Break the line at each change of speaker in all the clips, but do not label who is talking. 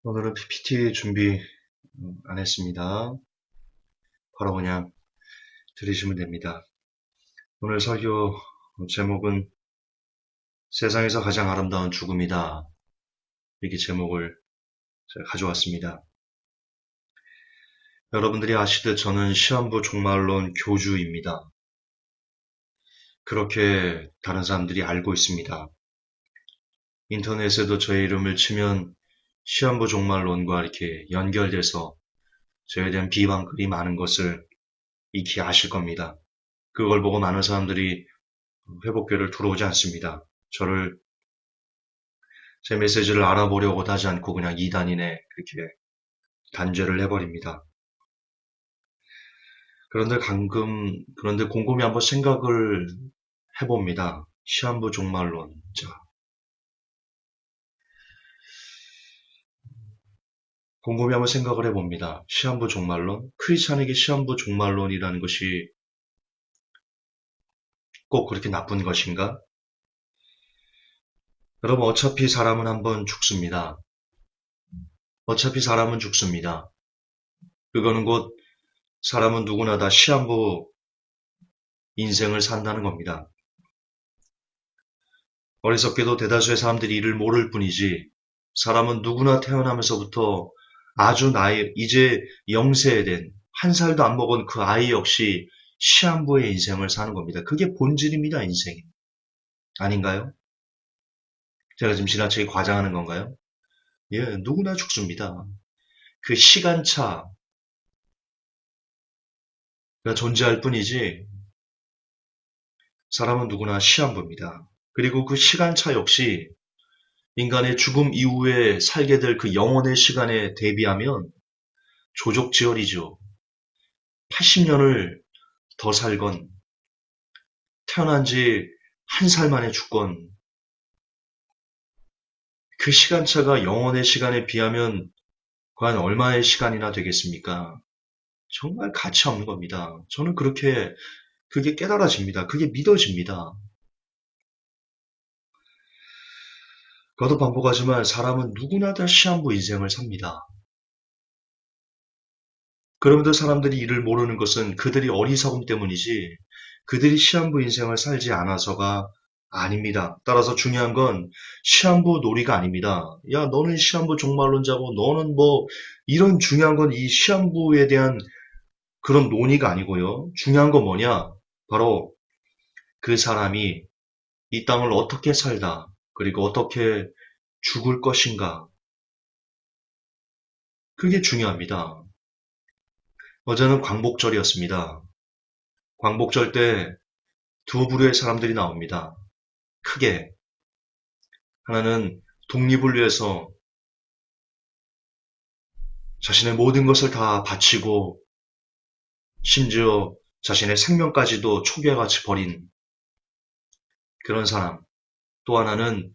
오늘은 PPT 준비 안 했습니다. 바로 그냥 들으시면 됩니다. 오늘 설교 제목은 세상에서 가장 아름다운 죽음이다. 이렇게 제목을 제가 가져왔습니다. 여러분들이 아시듯 저는 시한부 종말론 교주입니다. 그렇게 다른 사람들이 알고 있습니다. 인터넷에도 저의 이름을 치면 시한부 종말론과 이렇게 연결돼서 저에 대한 비방글이 많은 것을 익히 아실 겁니다. 그걸 보고 많은 사람들이 회복교를 들어오지 않습니다. 제 메시지를 알아보려고도 하지 않고 그냥 이단이네 그렇게 단죄를 해버립니다. 그런데 곰곰이 한번 생각을 해봅니다. 시한부 종말론. 자, 곰곰이 한번 생각을 해봅니다. 시한부 종말론? 크리스찬에게 시한부 종말론이라는 것이 꼭 그렇게 나쁜 것인가? 여러분, 어차피 사람은 한번 죽습니다. 어차피 사람은 죽습니다. 그거는 곧 사람은 누구나 다 시한부 인생을 산다는 겁니다. 어리석게도 대다수의 사람들이 이를 모를 뿐이지 사람은 누구나 태어나면서부터 아주 이제 영세에 된 한 살도 안 먹은 그 아이 역시 시한부의 인생을 사는 겁니다. 그게 본질입니다, 인생이. 아닌가요? 제가 지금 지나치게 과장하는 건가요? 예, 누구나 죽습니다. 그 시간차가 존재할 뿐이지 사람은 누구나 시한부입니다. 그리고 그 시간차 역시 인간의 죽음 이후에 살게 될 그 영혼의 시간에 대비하면 조족지혈이죠. 80년을 더 살건, 태어난 지 한 살 만에 죽건, 그 시간차가 영혼의 시간에 비하면 과연 얼마의 시간이나 되겠습니까? 정말 가치 없는 겁니다. 저는 그게 깨달아집니다. 그게 믿어집니다. 거듭 반복하지만 사람은 누구나 다 시한부 인생을 삽니다. 그럼에도 사람들이 이를 모르는 것은 그들이 어리석음 때문이지 그들이 시한부 인생을 살지 않아서가 아닙니다. 따라서 중요한 건 시한부 놀이가 아닙니다. 야, 너는 시한부 종말론자고 너는 뭐 이런 중요한 건 이 시한부에 대한 그런 논의가 아니고요. 중요한 건 뭐냐? 바로 그 사람이 이 땅을 어떻게 살다 그리고 어떻게 죽을 것인가. 그게 중요합니다. 어제는 광복절이었습니다. 광복절 때 두 부류의 사람들이 나옵니다. 크게. 하나는 독립을 위해서 자신의 모든 것을 다 바치고 심지어 자신의 생명까지도 초기와 같이 버린 그런 사람. 또 하나는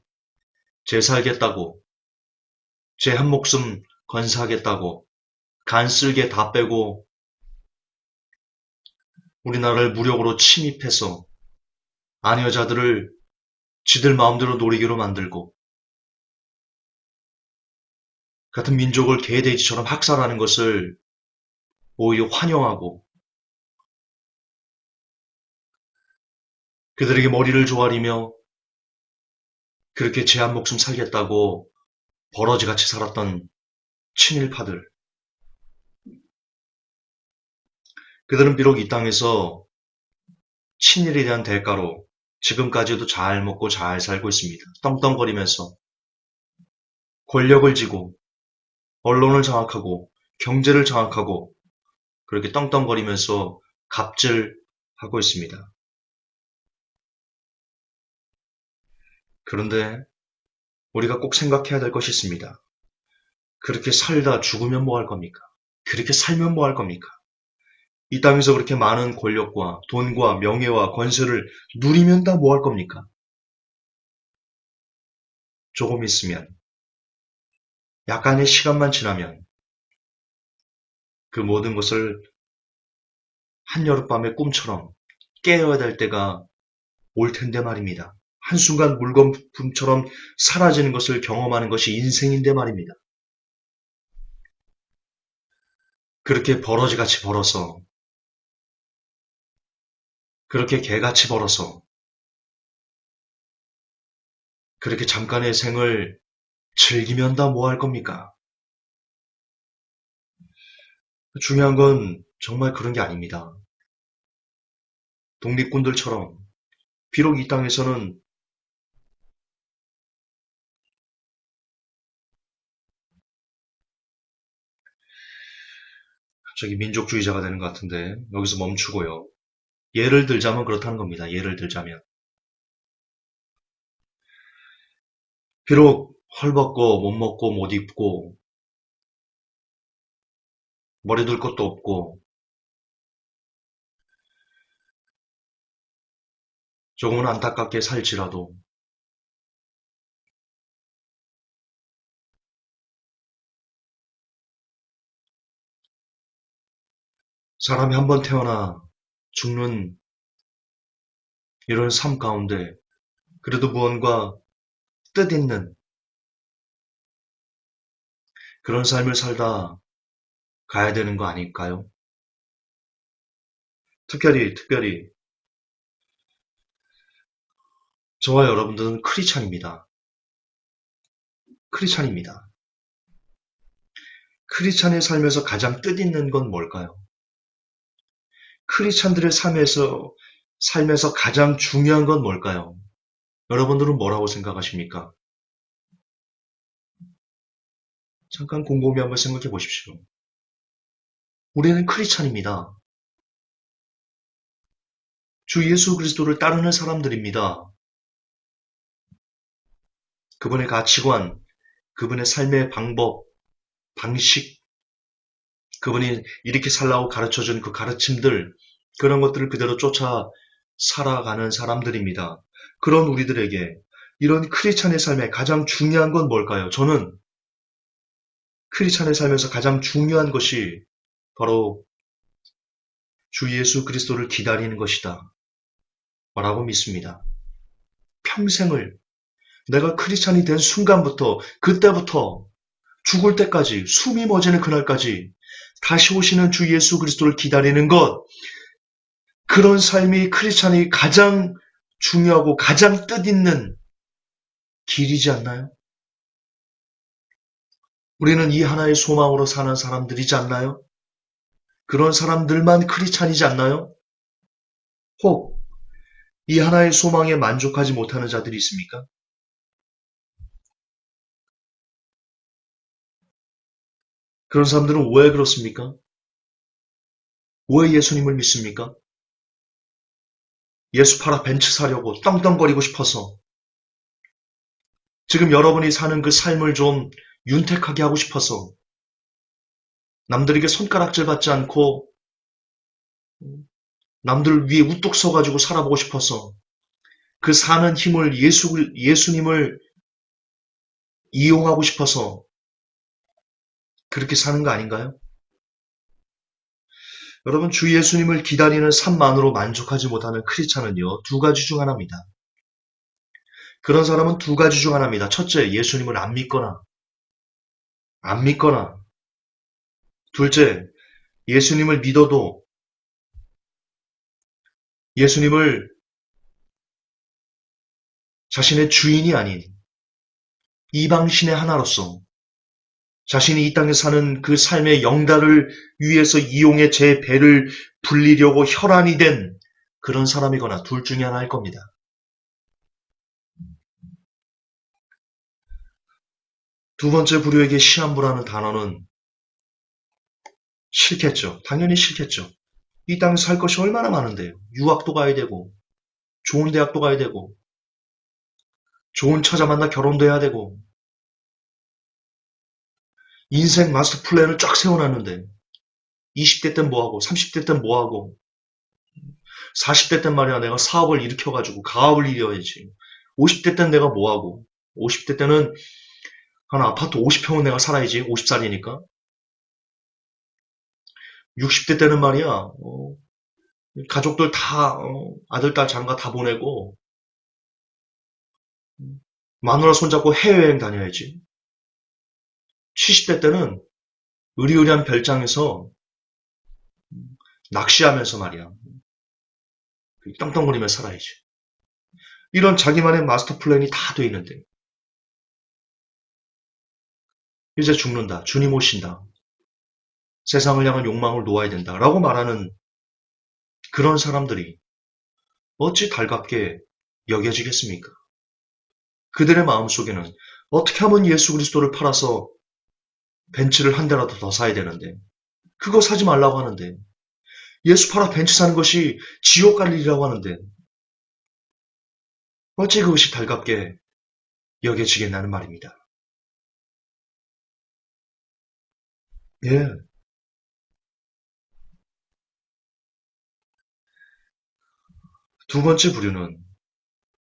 제 살겠다고, 제 한 목숨 건사하겠다고 간 쓸개 다 빼고 우리나라를 무력으로 침입해서 아내 여자들을 지들 마음대로 놀이기로 만들고 같은 민족을 개돼지처럼 학살하는 것을 오히려 환영하고 그들에게 머리를 조아리며 그렇게 제 한 목숨 살겠다고 버러지같이 살았던 친일파들. 그들은 비록 이 땅에서 친일에 대한 대가로 지금까지도 잘 먹고 잘 살고 있습니다. 떵떵거리면서 권력을 쥐고 언론을 장악하고 경제를 장악하고 그렇게 떵떵거리면서 갑질하고 있습니다. 그런데 우리가 꼭 생각해야 될 것이 있습니다. 그렇게 살다 죽으면 뭐 할 겁니까? 그렇게 살면 뭐 할 겁니까? 이 땅에서 그렇게 많은 권력과 돈과 명예와 권세를 누리면 다 뭐 할 겁니까? 조금 있으면, 약간의 시간만 지나면 그 모든 것을 한여름밤의 꿈처럼 깨어야 될 때가 올 텐데 말입니다. 한순간 물건품처럼 사라지는 것을 경험하는 것이 인생인데 말입니다. 그렇게 버러지같이 벌어서, 그렇게 개같이 벌어서, 그렇게 잠깐의 생을 즐기면 다 뭐 할 겁니까? 중요한 건 정말 그런 게 아닙니다. 독립군들처럼 비록 이 땅에서는 갑자기 민족주의자가 되는 것 같은데 여기서 멈추고요. 예를 들자면 그렇다는 겁니다. 예를 들자면 비록 헐벗고 못 먹고 못 입고 머리 둘 것도 없고 조금은 안타깝게 살지라도 사람이 한 번 태어나 죽는 이런 삶 가운데 그래도 무언가 뜻있는 그런 삶을 살다 가야 되는 거 아닐까요? 특별히 저와 여러분들은 크리스찬입니다. 크리스찬입니다. 크리스찬의 삶에서 가장 뜻있는 건 뭘까요? 크리스찬들의 삶에서 가장 중요한 건 뭘까요? 여러분들은 뭐라고 생각하십니까? 잠깐 곰곰이 한번 생각해 보십시오. 우리는 크리스찬입니다. 주 예수 그리스도를 따르는 사람들입니다. 그분의 가치관, 그분의 삶의 방법, 방식, 그분이 이렇게 살라고 가르쳐준 그 가르침들, 그런 것들을 그대로 쫓아 살아가는 사람들입니다. 그런 우리들에게 이런 크리스찬의 삶에 가장 중요한 건 뭘까요? 저는 크리스찬의 삶에서 가장 중요한 것이 바로 주 예수 그리스도를 기다리는 것이다. 라고 믿습니다. 평생을 내가 크리스찬이 된 순간부터 그때부터 죽을 때까지 숨이 멎는 그날까지 다시 오시는 주 예수 그리스도를 기다리는 것 그런 삶이 크리스찬이 가장 중요하고 가장 뜻있는 길이지 않나요? 우리는 이 하나의 소망으로 사는 사람들이지 않나요? 그런 사람들만 크리스찬이지 않나요? 혹 이 하나의 소망에 만족하지 못하는 자들이 있습니까? 그런 사람들은 왜 그렇습니까? 왜 예수님을 믿습니까? 예수 팔아 벤츠 사려고 떵떵거리고 싶어서 지금 여러분이 사는 그 삶을 좀 윤택하게 하고 싶어서 남들에게 손가락질 받지 않고 남들 위에 우뚝 서가지고 살아보고 싶어서 그 사는 힘을 예수님을 이용하고 싶어서 그렇게 사는 거 아닌가요? 여러분, 주 예수님을 기다리는 삶만으로 만족하지 못하는 크리스찬은요, 두 가지 중 하나입니다. 그런 사람은 두 가지 중 하나입니다. 첫째, 예수님을 안 믿거나. 둘째, 예수님을 믿어도 예수님을 자신의 주인이 아닌 이방신의 하나로서 자신이 이 땅에 사는 그 삶의 영달을 위해서 이용해 제 배를 불리려고 혈안이 된 그런 사람이거나 둘 중에 하나일 겁니다. 두 번째 부류에게 시한부라는 단어는 싫겠죠. 당연히 싫겠죠. 이 땅에 살 것이 얼마나 많은데요. 유학도 가야 되고, 좋은 대학도 가야 되고, 좋은 처자 만나 결혼도 해야 되고, 인생 마스터 플랜을 쫙 세워놨는데, 20대 땐 뭐하고, 30대 땐 뭐하고, 40대 땐 말이야 내가 사업을 일으켜가지고 가업을 이뤄야지. 50대 땐 내가 뭐하고, 50대 때는 한 아파트 50평은 내가 살아야지. 50살이니까. 60대 때는 말이야, 가족들 다, 아들, 딸, 장가 다 보내고, 마누라 손잡고 해외여행 다녀야지. 70대 때는 의리의리한 별장에서 낚시하면서 말이야. 떵떵거리며 살아야지. 이런 자기만의 마스터 플랜이 다 돼 있는데 이제 죽는다. 주님 오신다. 세상을 향한 욕망을 놓아야 된다. 라고 말하는 그런 사람들이 어찌 달갑게 여겨지겠습니까? 그들의 마음속에는 어떻게 하면 예수 그리스도를 팔아서 벤츠를 한 대라도 더 사야 되는데 그거 사지 말라고 하는데 예수 팔아 벤츠 사는 것이 지옥 갈 일이라고 하는데 어찌 그것이 달갑게 여겨지겠냐는 말입니다. 예. 두 번째 부류는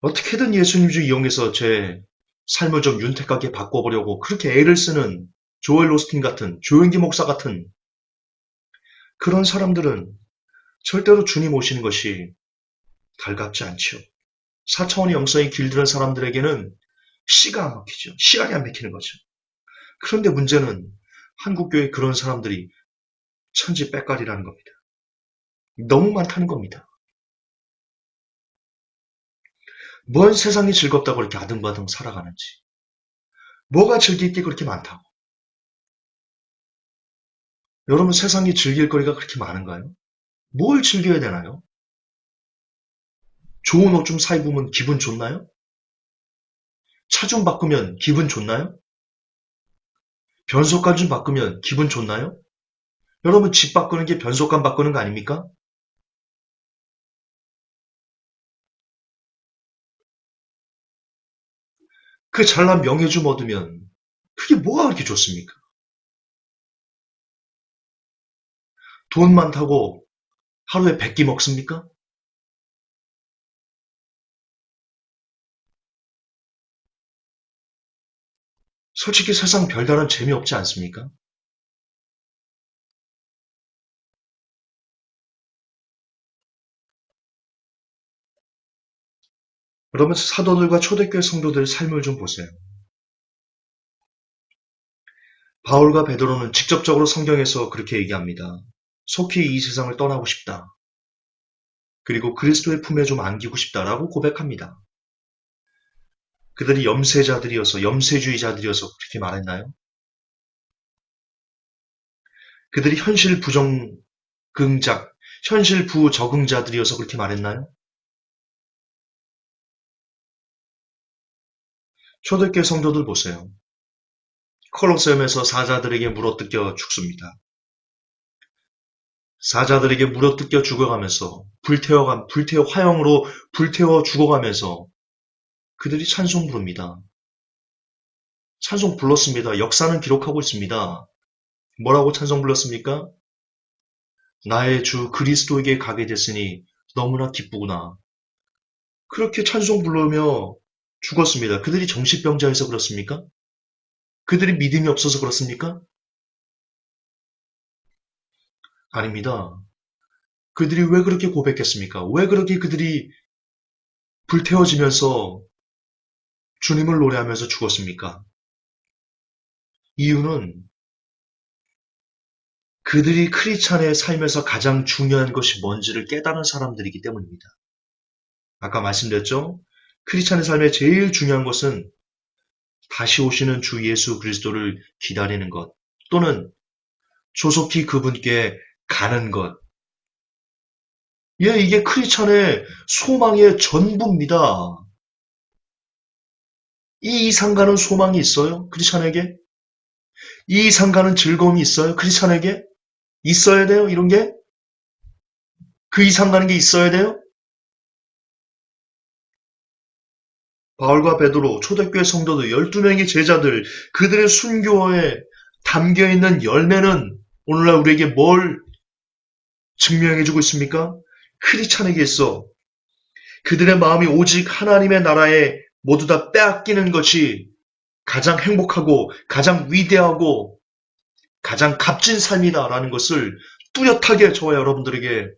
어떻게든 예수님 좀 이용해서 제 삶을 좀 윤택하게 바꿔보려고 그렇게 애를 쓰는 조엘 로스틴 같은 조영기 목사 같은 그런 사람들은 절대로 주님 오시는 것이 달갑지 않지요. 4차원의 영성이 길들은 사람들에게는 씨가 안 막히죠. 시간이 안 막히는 거죠. 그런데 문제는 한국교회 그런 사람들이 천지 빽깔이라는 겁니다. 너무 많다는 겁니다. 뭔 세상이 즐겁다고 그렇게 아등바등 살아가는지. 뭐가 즐길 게 그렇게 많다고. 여러분 세상이 즐길 거리가 그렇게 많은가요? 뭘 즐겨야 되나요? 좋은 옷 좀 사 입으면 기분 좋나요? 차 좀 바꾸면 기분 좋나요? 변속관 좀 바꾸면 기분 좋나요? 여러분 집 바꾸는 게 변속관 바꾸는 거 아닙니까? 그 잘난 명예 좀 얻으면 그게 뭐가 그렇게 좋습니까? 돈 많다고 하루에 100끼 먹습니까? 솔직히 세상 별다른 재미없지 않습니까? 여러분 사도들과 초대교회 성도들의 삶을 좀 보세요. 바울과 베드로는 직접적으로 성경에서 그렇게 얘기합니다. 속히 이 세상을 떠나고 싶다. 그리고 그리스도의 품에 좀 안기고 싶다라고 고백합니다. 그들이 염세자들이어서 염세주의자들이어서 그렇게 말했나요? 그들이 현실 부정긍작, 현실 부적응자들이어서 그렇게 말했나요? 초대교회 성도들 보세요. 콜로세움에서 사자들에게 물어뜯겨 죽습니다. 사자들에게 물어뜯겨 죽어가면서 불태워 화형으로 불태워 죽어가면서 그들이 찬송 부릅니다. 찬송 불렀습니다. 역사는 기록하고 있습니다. 뭐라고 찬송 불렀습니까? 나의 주 그리스도에게 가게 됐으니 너무나 기쁘구나. 그렇게 찬송 부르며 죽었습니다. 그들이 정신병자여서 그렇습니까? 그들이 믿음이 없어서 그렇습니까? 아닙니다. 그들이 왜 그렇게 고백했습니까? 왜 그렇게 그들이 불태워지면서 주님을 노래하면서 죽었습니까? 이유는 그들이 크리스찬의 삶에서 가장 중요한 것이 뭔지를 깨달은 사람들이기 때문입니다. 아까 말씀드렸죠? 크리스찬의 삶에 제일 중요한 것은 다시 오시는 주 예수 그리스도를 기다리는 것 또는 조속히 그분께 가는 것. 예, 이게 크리스찬의 소망의 전부입니다. 이 이상 가는 소망이 있어요? 크리스찬에게? 이 이상 가는 즐거움이 있어요? 크리스찬에게? 있어야 돼요? 이런 게? 그 이상 가는 게 있어야 돼요? 바울과 베드로, 초대교회 성도들, 12명의 제자들, 그들의 순교에 담겨있는 열매는 오늘날 우리에게 뭘 증명해주고 있습니까? 크리스찬에게 있어 그들의 마음이 오직 하나님의 나라에 모두 다 빼앗기는 것이 가장 행복하고 가장 위대하고 가장 값진 삶이다라는 것을 뚜렷하게 저와 여러분들에게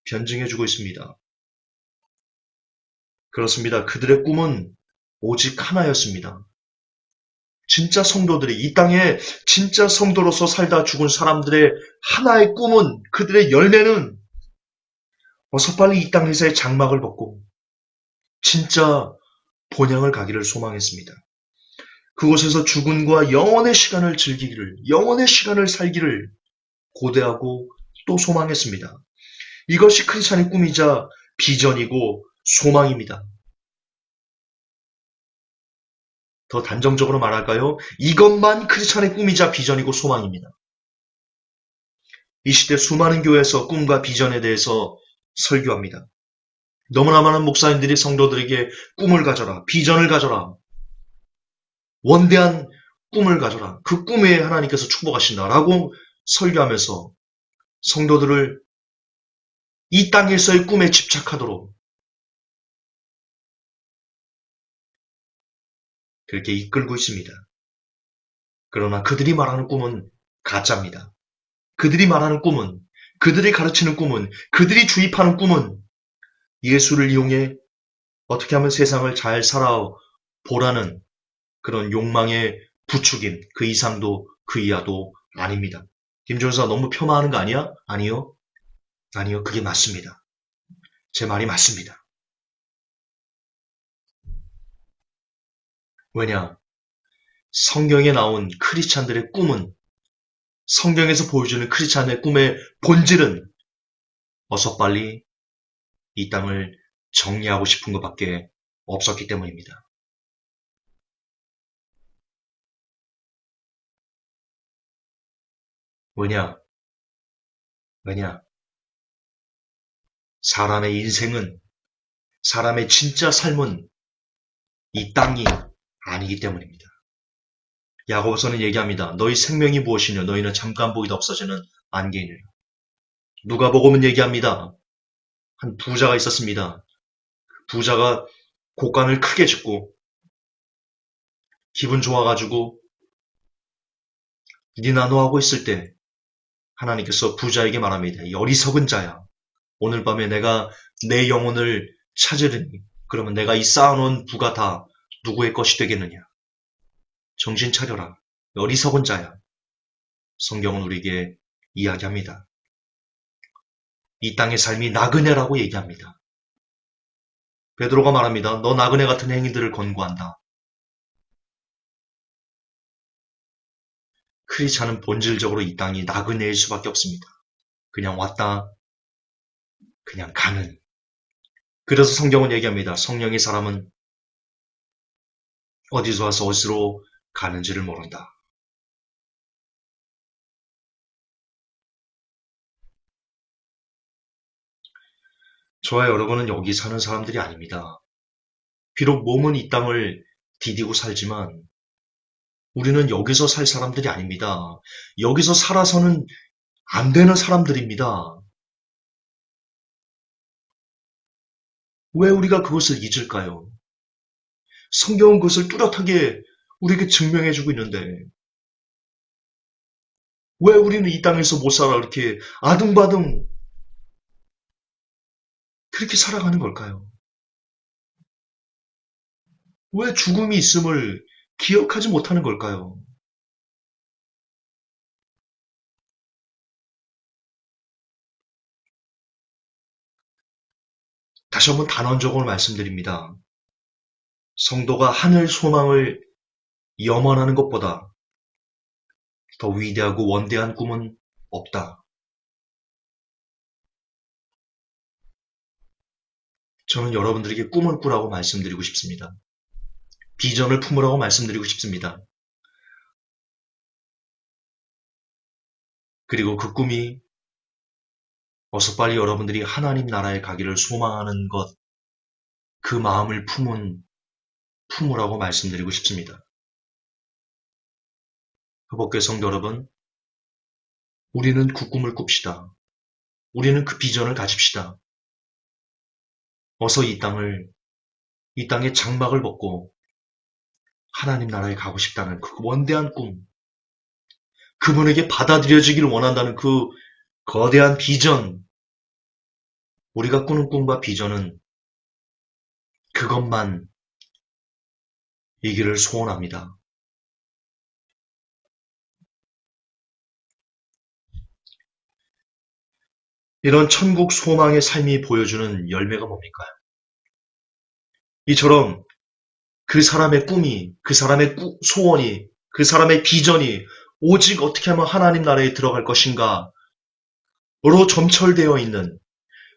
변증해주고 있습니다. 그렇습니다. 그들의 꿈은 오직 하나였습니다. 진짜 성도들이 이 땅에 진짜 성도로서 살다 죽은 사람들의 하나의 꿈은 그들의 열매는 어서 빨리 이 땅에서의 장막을 벗고 진짜 본향을 가기를 소망했습니다. 그곳에서 죽음과 영원의 시간을 즐기기를, 영원의 시간을 살기를 고대하고 또 소망했습니다. 이것이 크리스찬의 꿈이자 비전이고 소망입니다. 더 단정적으로 말할까요? 이것만 크리스찬의 꿈이자 비전이고 소망입니다. 이 시대 수많은 교회에서 꿈과 비전에 대해서 설교합니다. 너무나 많은 목사님들이 성도들에게 꿈을 가져라, 비전을 가져라, 원대한 꿈을 가져라, 그 꿈에 하나님께서 축복하신다라고 설교하면서 성도들을 이 땅에서의 꿈에 집착하도록 그렇게 이끌고 있습니다. 그러나 그들이 말하는 꿈은 가짜입니다. 그들이 말하는 꿈은, 그들이 가르치는 꿈은, 그들이 주입하는 꿈은 예수를 이용해 어떻게 하면 세상을 잘 살아보라는 그런 욕망의 부추긴 그 이상도 그 이하도 아닙니다. 김종사 너무 폄하하는 거 아니야? 아니요. 아니요. 그게 맞습니다. 제 말이 맞습니다. 왜냐? 성경에 나온 크리스찬들의 꿈은 성경에서 보여주는 크리스찬의 꿈의 본질은 어서 빨리 이 땅을 정리하고 싶은 것밖에 없었기 때문입니다. 왜냐? 왜냐? 사람의 인생은, 사람의 진짜 삶은 이 땅이 아니기 때문입니다. 야고보서는 얘기합니다. 너희 생명이 무엇이냐? 너희는 잠깐 보이다 없어지는 안개이니라. 누가복음은 얘기합니다. 한 부자가 있었습니다. 부자가 곡간을 크게 짓고 기분 좋아가지고 니나노하고 있을 때 하나님께서 부자에게 말합니다. 이 어리석은 자야. 오늘 밤에 내가 내 영혼을 찾으리니 그러면 내가 이 쌓아놓은 부가 다 누구의 것이 되겠느냐. 정신 차려라. 어리석은 자야. 성경은 우리에게 이야기합니다. 이 땅의 삶이 나그네라고 얘기합니다. 베드로가 말합니다. 너 나그네 같은 행위들을 권고한다. 크리스찬은 본질적으로 이 땅이 나그네일 수밖에 없습니다. 그냥 왔다 그냥 가는. 그래서 성경은 얘기합니다. 성령의 사람은 어디서 와서 어디로 가는지를 모른다. 저와 여러분은 여기 사는 사람들이 아닙니다. 비록 몸은 이 땅을 디디고 살지만 우리는 여기서 살 사람들이 아닙니다. 여기서 살아서는 안 되는 사람들입니다. 왜 우리가 그것을 잊을까요? 성경은 그것을 뚜렷하게 우리에게 증명해주고 있는데 왜 우리는 이 땅에서 못 살아 이렇게 아둥바둥 그렇게 살아가는 걸까요? 왜 죽음이 있음을 기억하지 못하는 걸까요? 다시 한번 단언적으로 말씀드립니다. 성도가 하늘 소망을 염원하는 것보다 더 위대하고 원대한 꿈은 없다. 저는 여러분들에게 꿈을 꾸라고 말씀드리고 싶습니다. 비전을 품으라고 말씀드리고 싶습니다. 그리고 그 꿈이 어서 빨리 여러분들이 하나님 나라에 가기를 소망하는 것, 그 마음을 품으라고 말씀드리고 싶습니다. 회복교회 성도 여러분, 우리는 그 꿈을 꿉시다. 우리는 그 비전을 가집시다. 어서 이 땅의 장막을 벗고 하나님 나라에 가고 싶다는 그 원대한 꿈, 그분에게 받아들여지기를 원한다는 그 거대한 비전, 우리가 꾸는 꿈과 비전은 그것만 이기를 소원합니다. 이런 천국 소망의 삶이 보여주는 열매가 뭡니까? 이처럼 그 사람의 꿈이, 그 사람의 소원이, 그 사람의 비전이 오직 어떻게 하면 하나님 나라에 들어갈 것인가로 점철되어 있는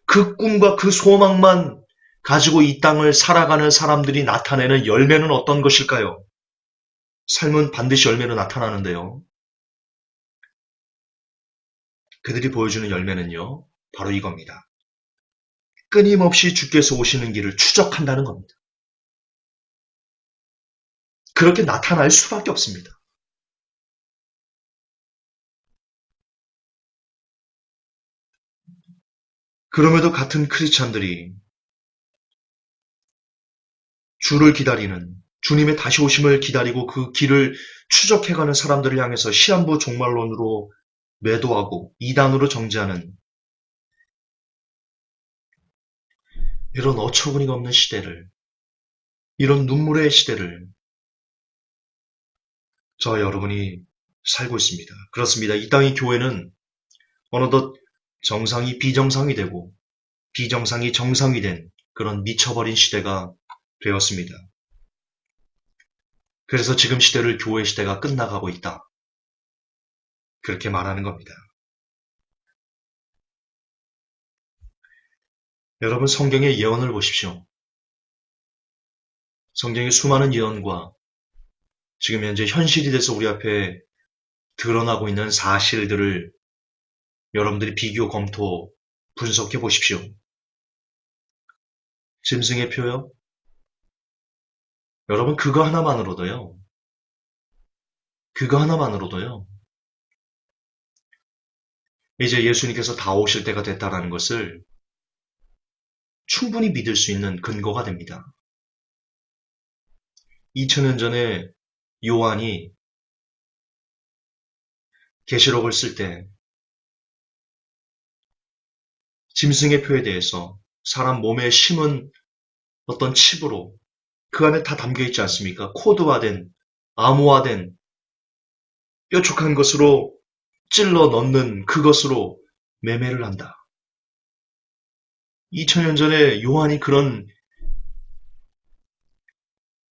그 꿈과 그 소망만 가지고 이 땅을 살아가는 사람들이 나타내는 열매는 어떤 것일까요? 삶은 반드시 열매로 나타나는데요. 그들이 보여주는 열매는요, 바로 이겁니다. 끊임없이 주께서 오시는 길을 추적한다는 겁니다. 그렇게 나타날 수밖에 없습니다. 그럼에도 같은 크리스찬들이 주를 기다리는 주님의 다시 오심을 기다리고 그 길을 추적해가는 사람들을 향해서 시한부 종말론으로 매도하고 이단으로 정죄하는 이런 어처구니가 없는 시대를, 이런 눈물의 시대를 저와 여러분이 살고 있습니다. 그렇습니다. 이 땅의 교회는 어느덧 정상이 비정상이 되고 비정상이 정상이 된 그런 미쳐버린 시대가 되었습니다. 그래서 지금 시대를 교회 시대가 끝나가고 있다. 그렇게 말하는 겁니다. 여러분 성경의 예언을 보십시오. 성경의 수많은 예언과 지금 현재 현실이 돼서 우리 앞에 드러나고 있는 사실들을 여러분들이 비교, 검토, 분석해 보십시오. 짐승의 표요? 여러분 그거 하나만으로도요. 그거 하나만으로도요. 이제 예수님께서 다 오실 때가 됐다라는 것을 충분히 믿을 수 있는 근거가 됩니다. 2000년 전에 요한이 계시록을 쓸 때 짐승의 표에 대해서 사람 몸에 심은 어떤 칩으로 그 안에 다 담겨 있지 않습니까? 코드화된, 암호화된 뾰족한 것으로 찔러 넣는 그것으로 매매를 한다. 2000년 전에 요한이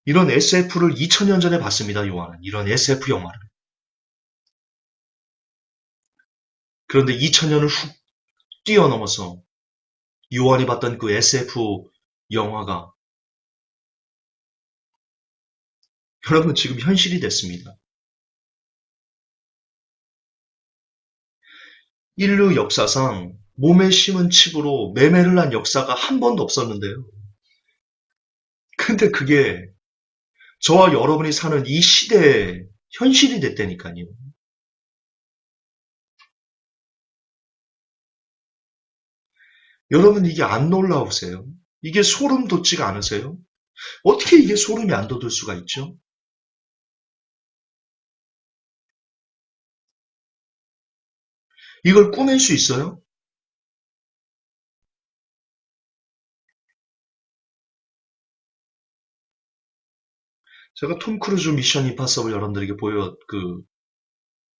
이런 SF를 2000년 전에 봤습니다. 요한은 이런 SF 영화를. 그런데 2000년을 훅 뛰어넘어서 요한이 봤던 그 SF 영화가 여러분 지금 현실이 됐습니다. 인류 역사상 몸에 심은 칩으로 매매를 한 역사가 한 번도 없었는데요. 근데 그게 저와 여러분이 사는 이 시대의 현실이 됐다니까요. 여러분 이게 안 놀라우세요? 이게 소름 돋지가 않으세요? 어떻게 이게 소름이 안 돋을 수가 있죠? 이걸 꾸밀 수 있어요? 제가 톰 크루즈 미션 임파서블 여러분들에게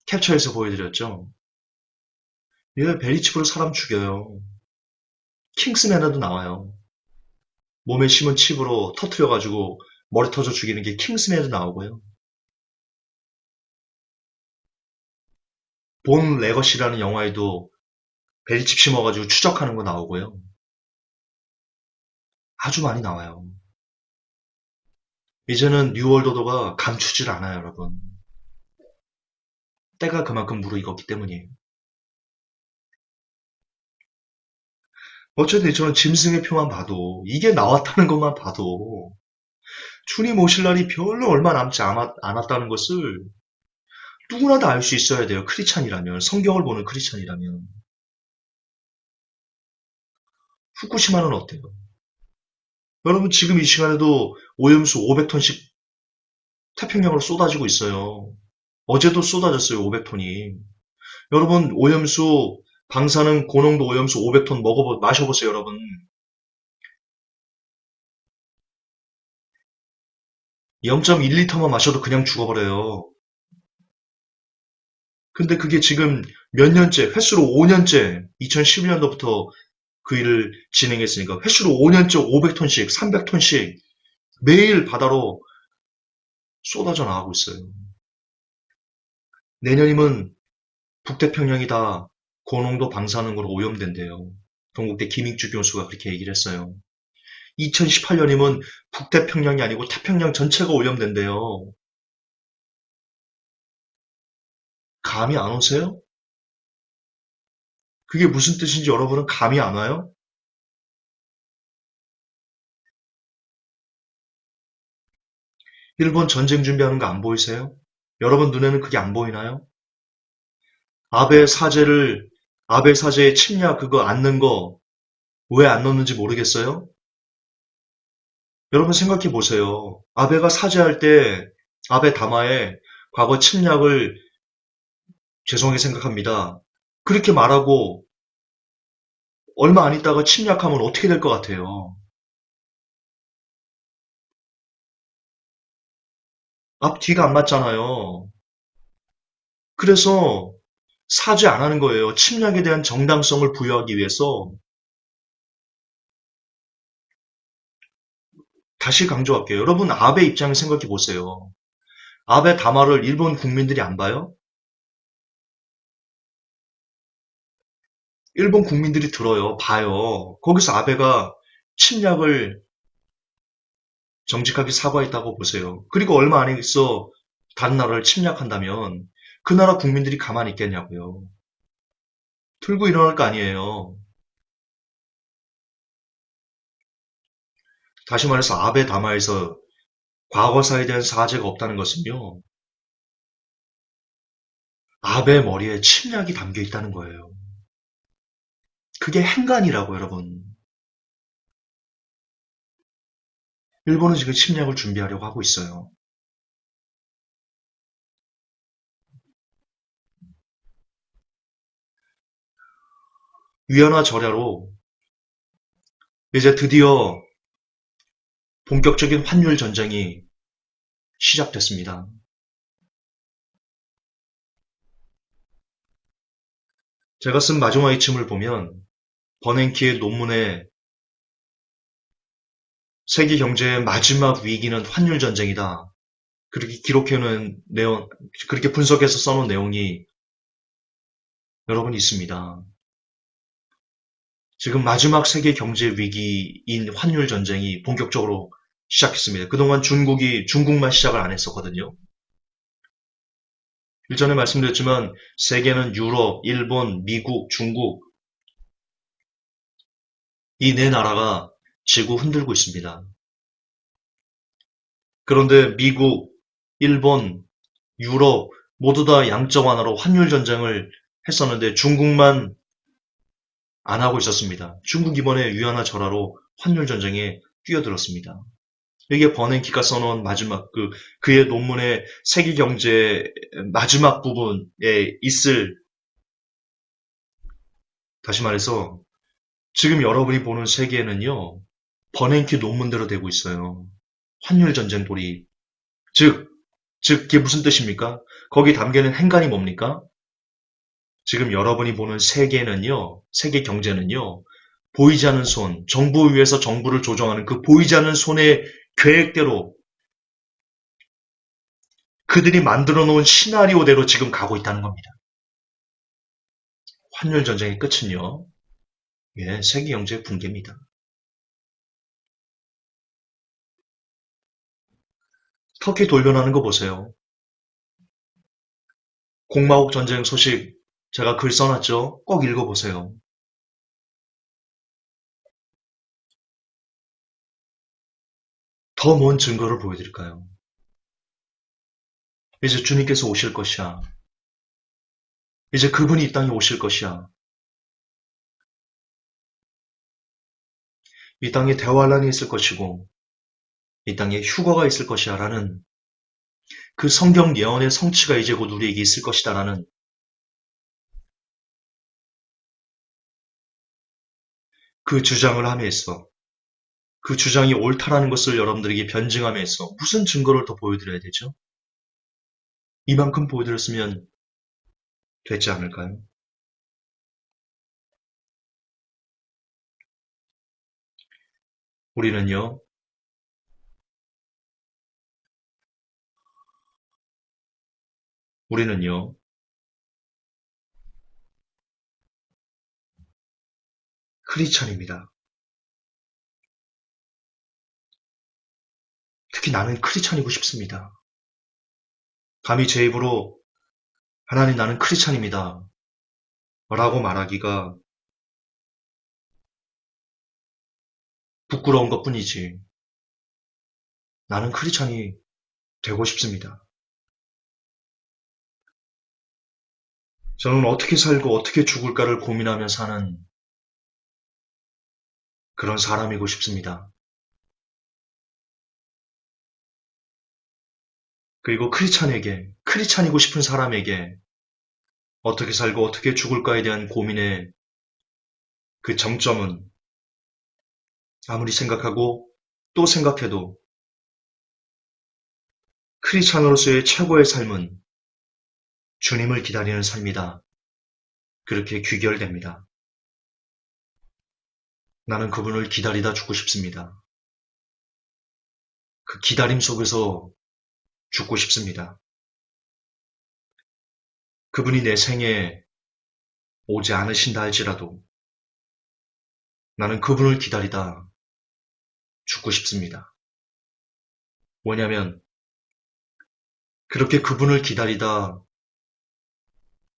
캡처해서 보여드렸죠. 얘 베리칩으로 사람 죽여요. 킹스맨에도 나와요. 몸에 심은 칩으로 터트려가지고 머리 터져 죽이는 게 킹스맨에도 나오고요. 본 레거시라는 영화에도 베리칩 심어가지고 추적하는 거 나오고요. 아주 많이 나와요. 이제는 뉴월드 오더가 감추질 않아요, 여러분. 때가 그만큼 무르익었기 때문이에요. 어쨌든 저는 짐승의 표만 봐도 이게 나왔다는 것만 봐도 주님 오실 날이 별로 얼마 남지 않았다는 것을 누구나 다 알 수 있어야 돼요. 크리스찬이라면, 성경을 보는 크리스찬이라면. 후쿠시마는 어때요? 여러분 지금 이 시간에도 오염수 500톤씩 태평양으로 쏟아지고 있어요. 어제도 쏟아졌어요. 500톤이. 여러분 오염수 방사능 고농도 오염수 500톤 마셔보세요. 여러분. 0.1리터만 마셔도 그냥 죽어버려요. 근데 그게 지금 몇 년째, 횟수로 5년째, 2011년도부터 그 일을 진행했으니까 횟수로 5년째 500톤씩, 300톤씩 매일 바다로 쏟아져 나가고 있어요. 내년이면 북태평양이 다 고농도 방사능으로 오염된대요. 동국대 김익주 교수가 그렇게 얘기를 했어요. 2018년이면 북태평양이 아니고 태평양 전체가 오염된대요. 감이 안 오세요? 그게 무슨 뜻인지 여러분은 감이 안 와요? 일본 전쟁 준비하는 거 안 보이세요? 여러분 눈에는 그게 안 보이나요? 아베 사제를, 아베 사제의 침략 그거 안는 거 왜 안 넣는지 모르겠어요? 여러분 생각해 보세요. 아베가 사죄할 때 아베 담화에 과거 침략을 죄송하게 생각합니다. 그렇게 말하고 얼마 안 있다가 침략하면 어떻게 될 것 같아요? 앞뒤가 안 맞잖아요. 그래서 사죄 안 하는 거예요. 침략에 대한 정당성을 부여하기 위해서. 다시 강조할게요. 여러분 아베 입장을 생각해 보세요. 아베 담화를 일본 국민들이 안 봐요? 일본 국민들이 들어요. 봐요. 거기서 아베가 침략을 정직하게 사과했다고 보세요. 그리고 얼마 안 있어 다른 나라를 침략한다면 그 나라 국민들이 가만히 있겠냐고요. 들고 일어날 거 아니에요. 다시 말해서 아베 담화에서 과거사에 대한 사죄가 없다는 것은요. 아베 머리에 침략이 담겨 있다는 거예요. 그게 행간이라고 여러분. 일본은 지금 침략을 준비하려고 하고 있어요. 위안화 절야로 이제 드디어 본격적인 환율 전쟁이 시작됐습니다. 제가 쓴 마지막 이침을 보면 버냉키의 논문에 세계 경제의 마지막 위기는 환율 전쟁이다. 그렇게 기록해놓은 내용, 그렇게 분석해서 써놓은 내용이 여러분 있습니다. 지금 마지막 세계 경제 위기인 환율 전쟁이 본격적으로 시작했습니다. 그동안 중국만 시작을 안 했었거든요. 일전에 말씀드렸지만 세계는 유럽, 일본, 미국, 중국 이 네 나라가 지구 흔들고 있습니다. 그런데 미국, 일본, 유럽 모두 다 양적 완화로 환율 전쟁을 했었는데 중국만 안 하고 있었습니다. 중국 이번에 위안화 절하로 환율 전쟁에 뛰어들었습니다. 이게 버냉키가 써놓은 마지막 그의 논문의 세계 경제 마지막 부분에 있을 다시 말해서 지금 여러분이 보는 세계는요 버냉키 논문대로 되고 있어요. 환율 전쟁 돌이 즉 그게 무슨 뜻입니까? 거기 담겨있는 행간이 뭡니까? 지금 여러분이 보는 세계는요, 세계 경제는요, 보이지 않는 손, 정부 위에서 정부를 조정하는 그 보이지 않는 손의 계획대로 그들이 만들어 놓은 시나리오대로 지금 가고 있다는 겁니다. 환율 전쟁의 끝은요, 예, 세계 경제의 붕괴입니다. 터키 돌변하는 거 보세요. 공마옥 전쟁 소식 제가 글 써놨죠? 꼭 읽어보세요. 더 뭔 증거를 보여드릴까요? 이제 주님께서 오실 것이야. 이제 그분이 이 땅에 오실 것이야. 이 땅에 대환란이 있을 것이고 이 땅에 휴거가 있을 것이야 라는 그 성경 예언의 성취가 이제 곧 우리에게 있을 것이다 라는 그 주장을 함에있어 그 주장이 옳다라는 것을 여러분들에게 변증함에있어 무슨 증거를 더 보여드려야 되죠? 이만큼 보여드렸으면 됐지 않을까요? 우리는요, 우리는요, 크리스찬입니다. 특히 나는 크리스찬이고 싶습니다. 감히 제 입으로 하나님 나는 크리스찬입니다. 라고 말하기가 부끄러운 것뿐이지 나는 크리스찬이 되고 싶습니다. 저는 어떻게 살고 어떻게 죽을까를 고민하며 사는 그런 사람이고 싶습니다. 그리고 크리스찬이고 싶은 사람에게 어떻게 살고 어떻게 죽을까에 대한 고민의 그 정점은 아무리 생각하고 또 생각해도 크리스찬으로서의 최고의 삶은 주님을 기다리는 삶이다. 그렇게 귀결됩니다. 나는 그분을 기다리다 죽고 싶습니다. 그 기다림 속에서 죽고 싶습니다. 그분이 내 생에 오지 않으신다 할지라도 나는 그분을 기다리다 죽고 싶습니다. 뭐냐면 그렇게 그분을 기다리다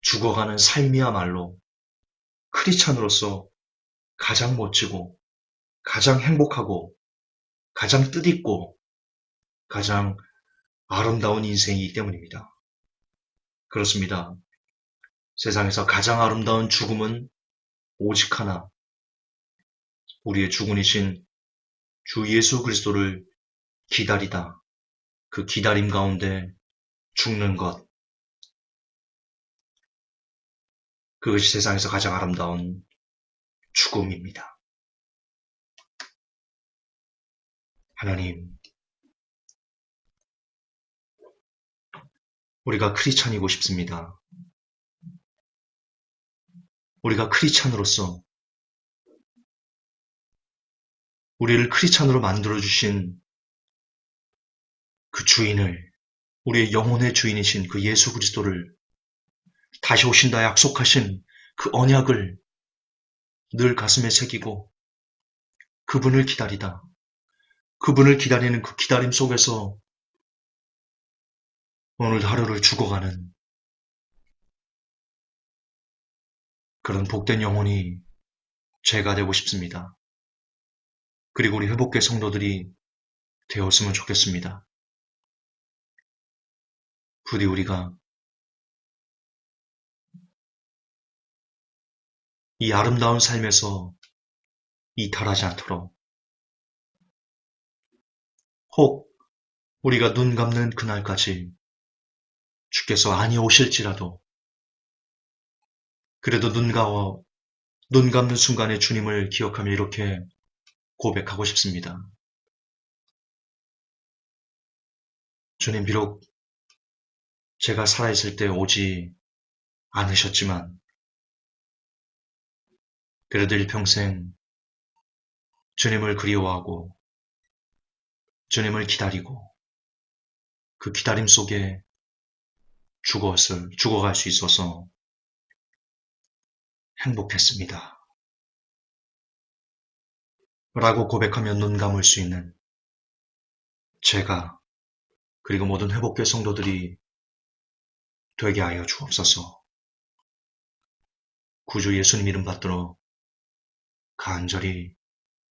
죽어가는 삶이야말로 크리스찬으로서 가장 멋지고 가장 행복하고 가장 뜻있고 가장 아름다운 인생이기 때문입니다. 그렇습니다. 세상에서 가장 아름다운 죽음은 오직 하나, 우리의 주군이신 주 예수 그리스도를 기다리다 그 기다림 가운데 죽는 것, 그것이 세상에서 가장 아름다운 죽음입니다. 하나님, 우리가 크리스찬이고 싶습니다. 우리가 크리스찬으로서 우리를 크리스찬으로 만들어주신 그 주인을, 우리의 영혼의 주인이신 그 예수 그리스도를 다시 오신다 약속하신 그 언약을 늘 가슴에 새기고 그분을 기다리다, 그분을 기다리는 그 기다림 속에서 오늘 하루를 죽어가는 그런 복된 영혼이 제가 되고 싶습니다. 그리고 우리 회복계 성도들이 되었으면 좋겠습니다. 부디 우리가 이 아름다운 삶에서 이탈하지 않도록 혹 우리가 눈 감는 그날까지 주께서 아니 오실지라도 그래도 눈 감는 순간에 주님을 기억하며 이렇게 고백하고 싶습니다. 주님, 비록 제가 살아있을 때 오지 않으셨지만 그래도 일평생 주님을 그리워하고 주님을 기다리고 그 기다림 속에 죽어갈 수 있어서 행복했습니다. 라고 고백하며 눈 감을 수 있는 제가 그리고 모든 회복계 성도들이 되게 하여 주옵소서. 구주 예수님 이름 받들어 간절히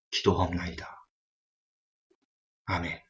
기도하옵나이다. 아멘.